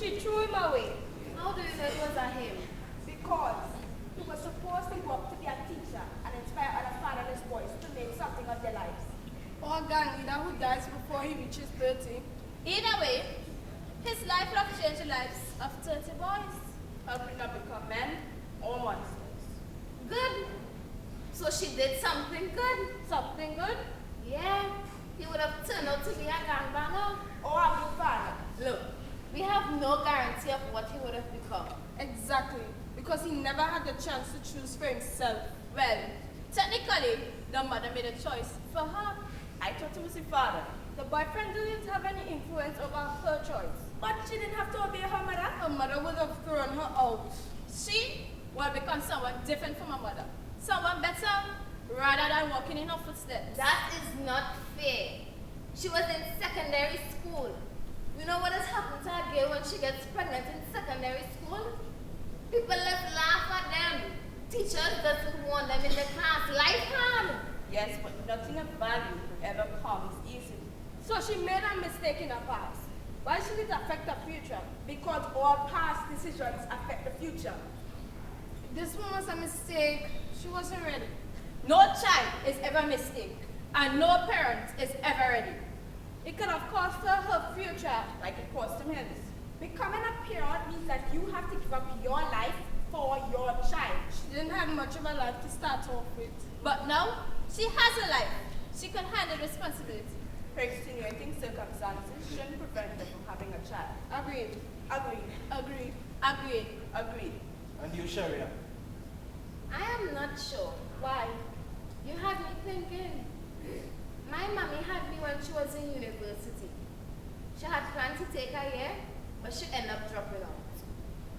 She threw him away. How do you know it was a him? Because he was supposed to grow up to be a teacher and inspire other fatherless boys to make something of their lives. Or a gang leader who dies before he reaches 30. Either way, his life will have changed the lives of 30 boys. Helping them become men or monsters. Good. So she did something good. Something good? Yeah. He would have turned out to be a gangbanger. Or a good father. Look, we have no guarantee of what he would have become. Exactly. Because he never had the chance to choose for himself. Well, technically, the mother made a choice for her. I thought it was the father. The boyfriend didn't have any influence over her choice. But she didn't have to obey her mother. Her mother would have thrown her out. She will become someone different from her mother. Someone better, rather than walking in her footsteps. That is not fair. She was in secondary school. You know what has happened to a girl when she gets pregnant in secondary school? People just laugh at them. Teachers doesn't want them in the class. Life hard. Yes, but nothing of value ever comes easily. So she made a mistake in her past. Why should it affect her future? Because all past decisions affect the future. This one was a mistake. She wasn't ready. No child is ever a mistake, and no parent is ever ready. It could have cost her her future. Like it cost him his. Becoming a parent means that you have to give up your life for your child. She didn't have much of a life to start off with. But now, she has a life. She can handle responsibility. Her extenuating circumstances shouldn't prevent her from having a child. Agreed. Agreed. Agreed. Agreed. Agreed. And you, Sheria? I am not sure. Why? You had me thinking. My mommy had me when she was in university. She had planned to take a year, but she ended up dropping out.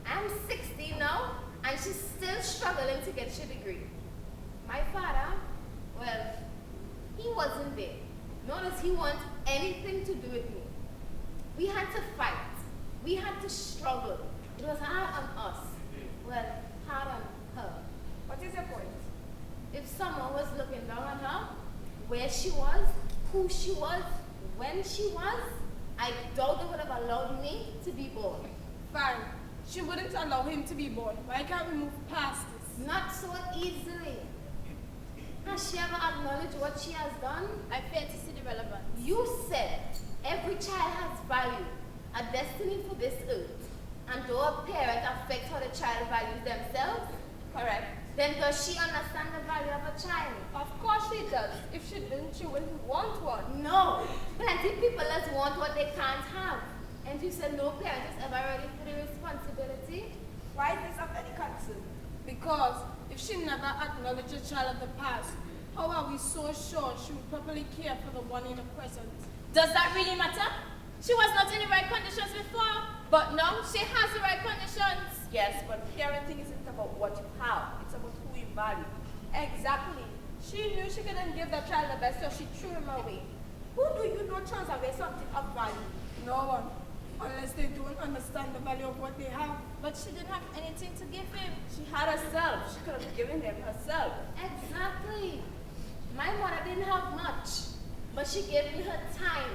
I'm 16 now, and she's still struggling to get her degree. My father, well, he wasn't there. Nor does he want anything to do with me. We had to fight. We had to struggle. It was hard on us. Well, hard on her. What is your point? If someone was looking down on her, where she was, who she was, when she was, I doubt they would have allowed me to be born. Fine. She wouldn't allow him to be born. Why can't we move past this? Not so easily. Has she ever acknowledged what she has done? I fail to see the relevance. You said every child has value, a destiny for this earth. And though a parent affects how the child values themselves, Correct. then does she understand the value of a child? Of course she does. If she didn't, she wouldn't want one. No. Plenty people just want what they can't have. And you said no parent is ever ready for the responsibility? Why is this of any concern? Because if she never acknowledged a child of the past, how are we so sure she would properly care for the one in the present? Does that really matter? She was not in the right conditions before, but now she has the right conditions. Yes, but parenting isn't about what you have. It's about who you value. Exactly. She knew she couldn't give the child the best, so she threw him away. Who do you know throws away something of value? No one. Unless they don't understand the value of what they have. But she didn't have anything to give him. She had herself. She could have given him herself. Exactly. My mother didn't have much, but she gave me her time,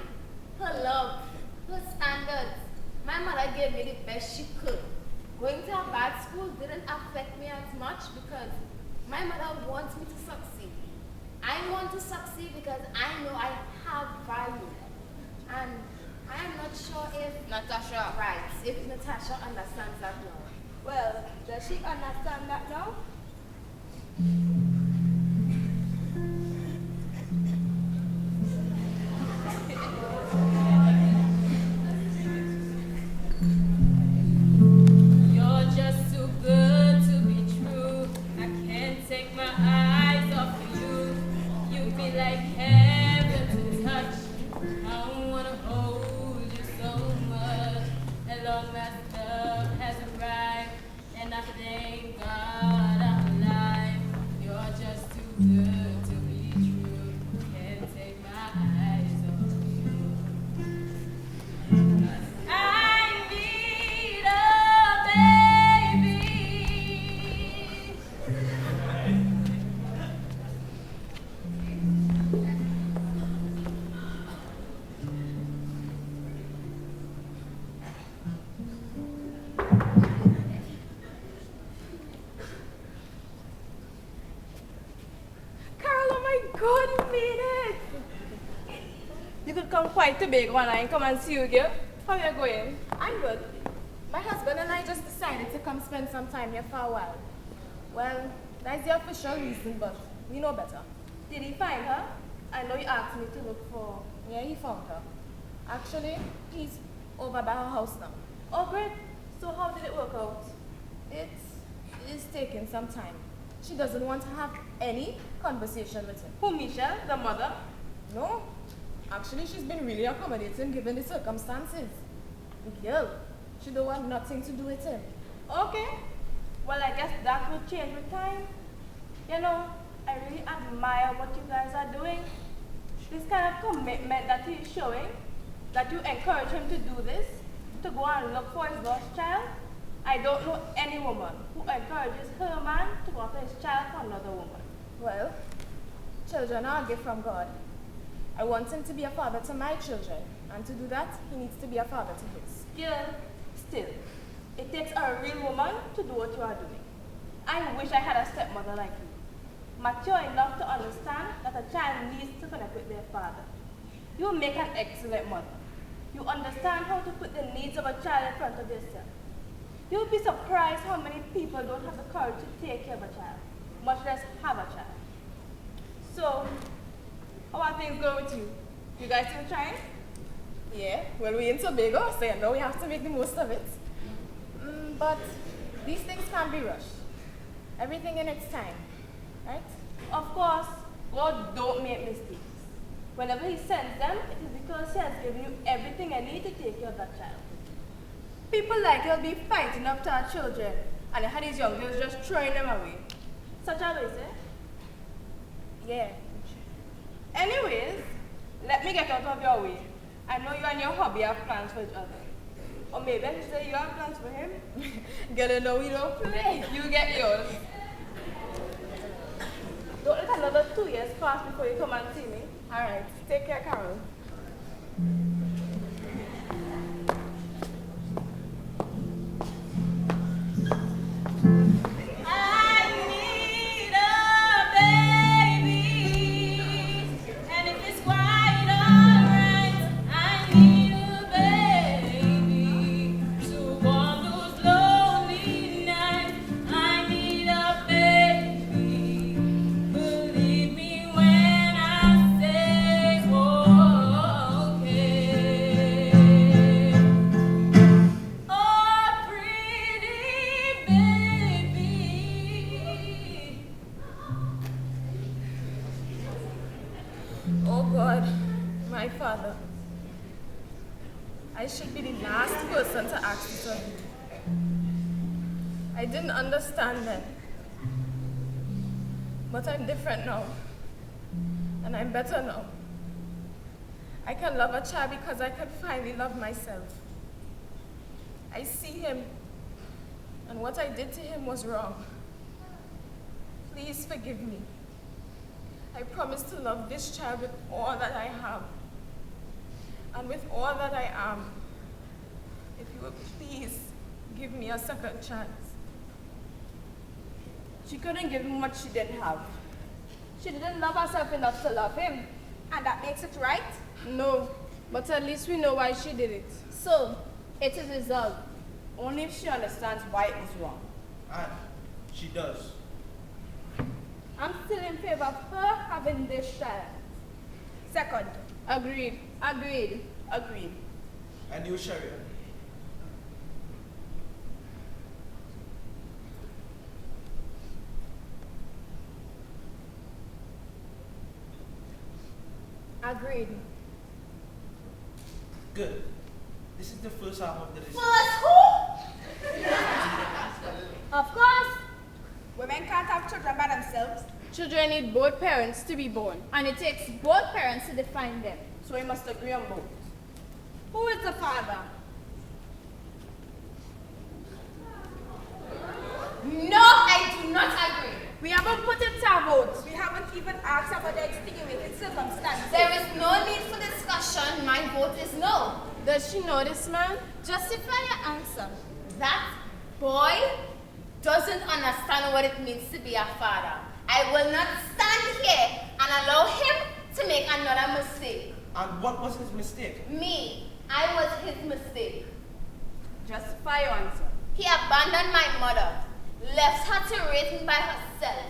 her love, her standards. My mother gave me the best she could. Going to a bad school didn't affect me as much because my mother wants me to succeed. I want to succeed because I know I have value. And I am not sure if Natasha. right, if Natasha understands that now. Well, does she understand that now? You're just too good to be true. I can't take my eyes off of you. You feel like heaven to touch. I don't wanna hold you so much. As long as love has arrived, and I thank God I'm alive. You're You could come quite a big one and come and see you, girl. How you going? I'm good. My husband and I just decided to come spend some time here for a while. Well, that's the official reason, but we know better. Did he find her? I know you asked me to look for. Yeah, he found her. Actually, he's over by her house now. Oh, great. So how did it work out? It is taking some time. She doesn't want to have any conversation with him. Who, Michelle, the mother? No. Actually, she's been really accommodating given the circumstances. The girl, she don't want nothing to do with him. Okay. Well, I guess that will change with time. You know, I really admire what you guys are doing. This kind of commitment that he's showing, that you encourage him to do this, to go and look for his lost child. I don't know any woman who encourages her man to go after his child for another woman. Well, children are a gift from God. I want him to be a father to my children, and to do that, he needs to be a father to his. Still, it takes a real woman to do what you are doing. I wish I had a stepmother like you, mature enough to understand that a child needs to connect with their father. You make an excellent mother. You understand how to put the needs of a child in front of yourself. You'll be surprised how many people don't have the courage to take care of a child, much less have a child. So, how are things going with you? You guys still trying? Yeah, well, we're in Tobago, so you know we have to make the most of it. But these things can't be rushed. Everything in its time, right? Of course, God don't make mistakes. Whenever he sends them, it is because he has given you everything you need to take care of that child. People like you'll be fighting up to our children, and you had these young girls just throwing them away. Such a waste, eh? Yeah. Anyways, let me get out of your way. I know you and your hubby have plans for each other. Or maybe I should say you have plans for him. Gonna know we don't play. You get yours. Don't let another 2 years pass before you come and see me. Alright, take care, Carol. I should be the last person to ask this of you. I didn't understand then. But I'm different now. And I'm better now. I can love a child because I can finally love myself. I see him, and what I did to him was wrong. Please forgive me. I promise to love this child with all that I have. And with all that I am, if you would please give me a second chance. She couldn't give him what she didn't have. She didn't love herself enough to love him. And that makes it right? No, but at least we know why she did it. So, it is resolved. Only if she understands why it was wrong. And she does. I'm still in favor of her having this child. Second. Agreed. Agreed. Agreed. And you, Sheria. Agreed. Good. This is the first half of the decision. First who? Of course. Women can't have children by themselves. Children need both parents to be born. And it takes both parents to define them. So we must agree on both. Who is the father? No, I do not agree. We haven't put it to a vote. We haven't even asked about the extenuating circumstances. There is no need for discussion. My vote is no. Does she know this man? Justify your answer. That boy doesn't understand what it means to be a father. I will not stand here and allow him to make another mistake. And what was his mistake? Me. I was his mistake. Justify your answer. He abandoned my mother, left her to raise me by herself,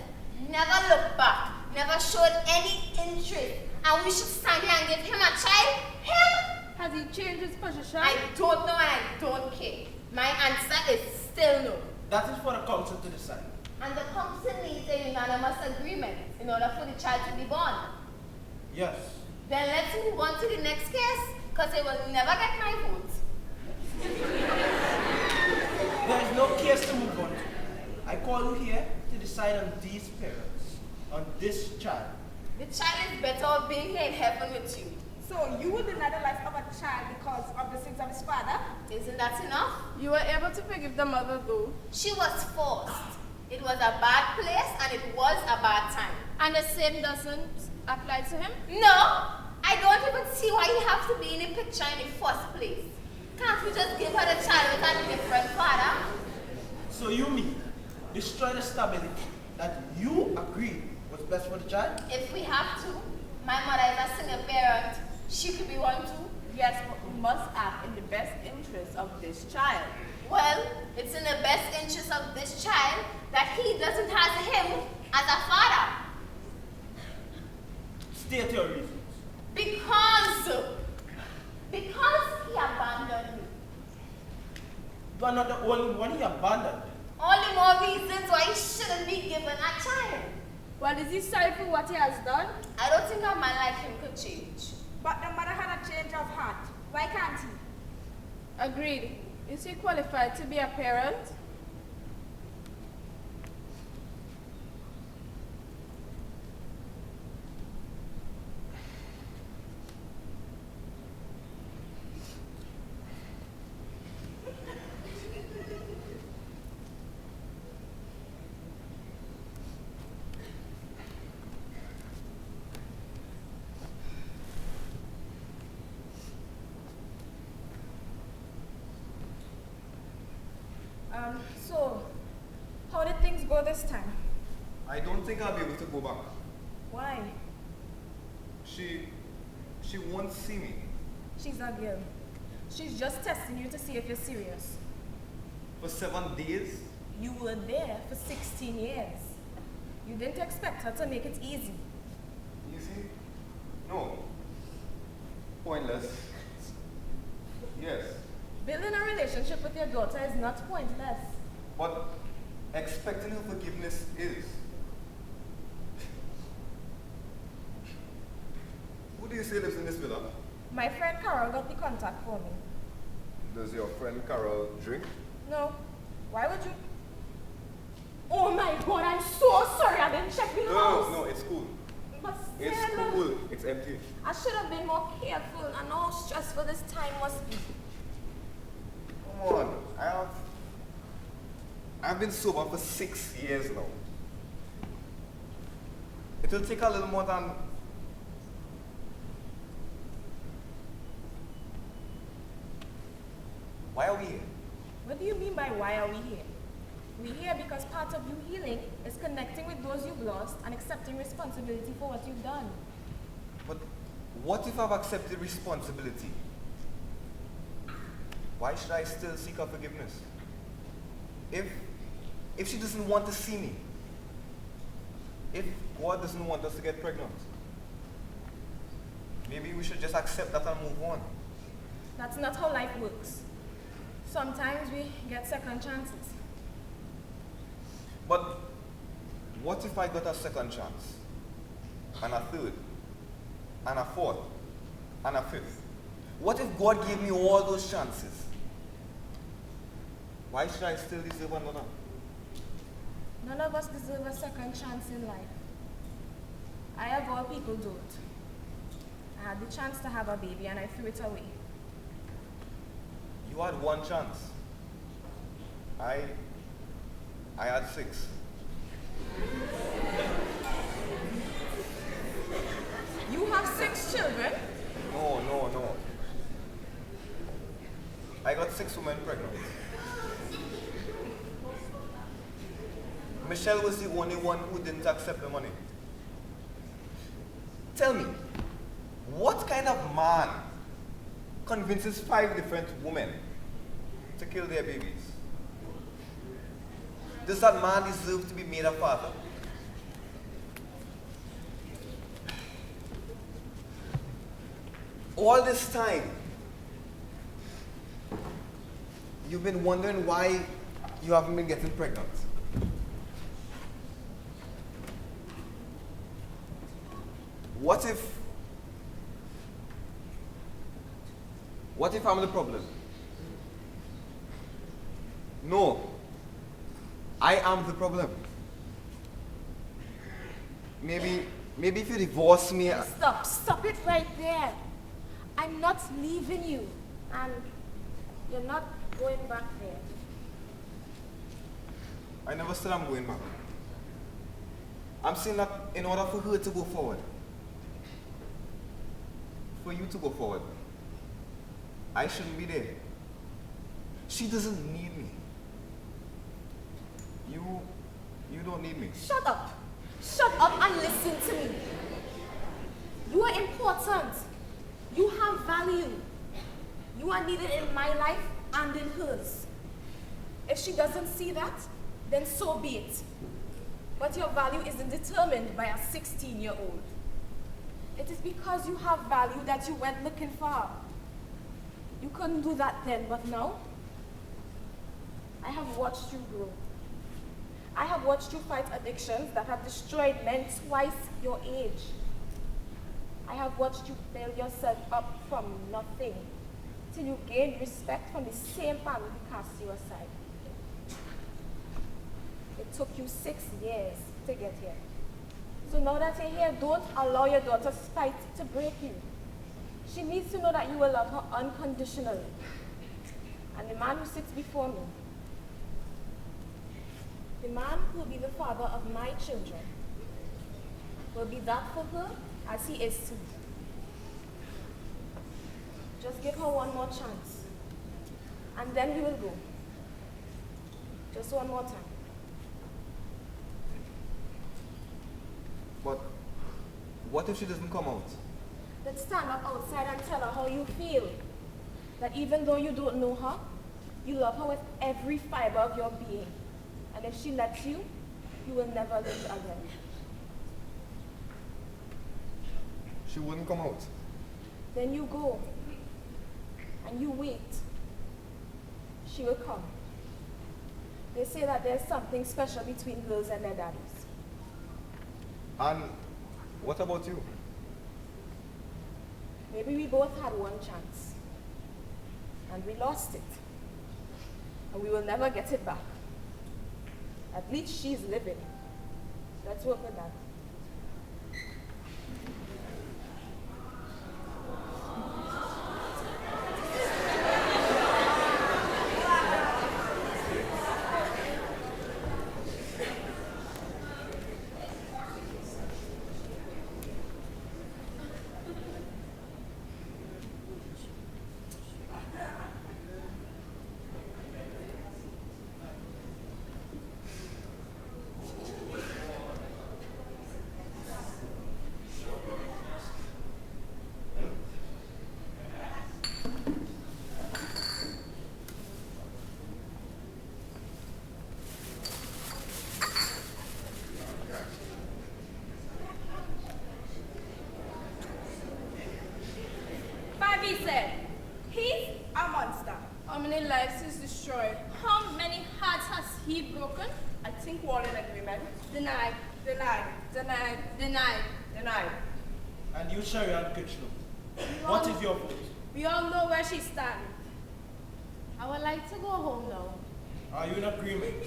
never looked back, never showed any interest, and we should stand here and give him a child? Him? Has he changed his position? I don't know and I don't care. My answer is still no. That is for the council to decide. And the council needs a unanimous agreement in order for the child to be born. Yes. Then let's move on to the next case, because it will never get my vote. There is no case to move on to. I call you here to decide on these parents, on this child. The child is better off being here in heaven with you. So you would deny the life of a child because of the sins of his father? Isn't that enough? You were able to forgive the mother though. She was forced. It was a bad place and it was a bad time. And the same doesn't apply to him? No! I don't even see why he has to be in the picture in the first place. Can't we just give her the child with a different father? So you mean destroy the stability that you agreed was best for the child? If we have to, my mother is a single parent. She could be one too. Yes, but we must act in the best interest of this child. Well, it's in the best interest of this child that he doesn't have him as a father. State your reasons. Because he abandoned me. You are not the only one he abandoned. All the more reasons why he shouldn't be given a child. Well, is he sorry for what he has done? I don't think a man like him could change. But the mother had a change of heart. Why can't he? Agreed. Is he qualified to be a parent? So, how did things go this time? I don't think I'll be able to go back. Why? She won't see me. She's a girl. She's just testing you to see if you're serious. For 7 days? You were there for 16 years. You didn't expect her to make it easy. Easy? No. Pointless. Yes. Building a relationship with your daughter is not pointless. But expecting her forgiveness is. Who do you say lives in this villa? My friend Carol got the contact for me. Does your friend Carol drink? No. Why would you? Oh my God, I'm so sorry I didn't check the house. No, it's cool. But It's still, cool. It's empty. I should have been more careful. I know how stressful this time must be. Come on. I've been sober for 6 years now. It'll take a little more than. Why are we here? What do you mean by why are we here? We're here because part of you healing is connecting with those you've lost and accepting responsibility for what you've done. But what if I've accepted responsibility? Why should I still seek her forgiveness? If she doesn't want to see me, if God doesn't want us to get pregnant, maybe we should just accept that and move on. That's not how life works. Sometimes we get second chances. But what if I got a second chance, and a third, and a fourth, and a fifth? What if God gave me all those chances? Why should I still deserve another? None of us deserve a second chance in life. I, of all people, don't. I had the chance to have a baby and I threw it away. You had one chance. I had 6. You have 6 children? No. I got 6 women pregnant. Michelle was the only one who didn't accept the money. Tell me, What kind of man convinces 5 different women to kill their babies? Does that man deserve to be made a father? All this time, you've been wondering why you haven't been getting pregnant. What if I'm the problem? No, I am the problem. Maybe if you divorce me... Stop it right there. I'm not leaving you, and you're not going back there. I never said I'm going back. I'm saying that in order for her to go forward, for you to go forward, I shouldn't be there. She doesn't need me. You don't need me. Shut up. Shut up and listen to me. You are important. You have value. You are needed in my life and in hers. If she doesn't see that, then so be it. But your value isn't determined by a 16-year-old. It is because you have value that you went looking for her. You couldn't do that then, but now, I have watched you grow. I have watched you fight addictions that have destroyed men twice your age. I have watched you build yourself up from nothing till you gained respect from the same family who cast you aside. It took you 6 years to get here. So now that you're here, don't allow your daughter's fight to break you. She needs to know that you will love her unconditionally. And the man who sits before me, the man who will be the father of my children, will be that for her as he is to me. Just give her one more chance, and then we will go. Just one more time. But what if she doesn't come out? Then stand up outside and tell her how you feel. That even though you don't know her, you love her with every fiber of your being. And if she lets you, you will never live again. She wouldn't come out. Then you go. And you wait. She will come. They say that there's something special between girls and their daddies. And what about you? Maybe we both had one chance. And we lost it. And we will never get it back. At least she's living. Let's work with that. And you, Crichlow, what is your vote? We all know where she stands. I would like to go home now. Are you in agreement?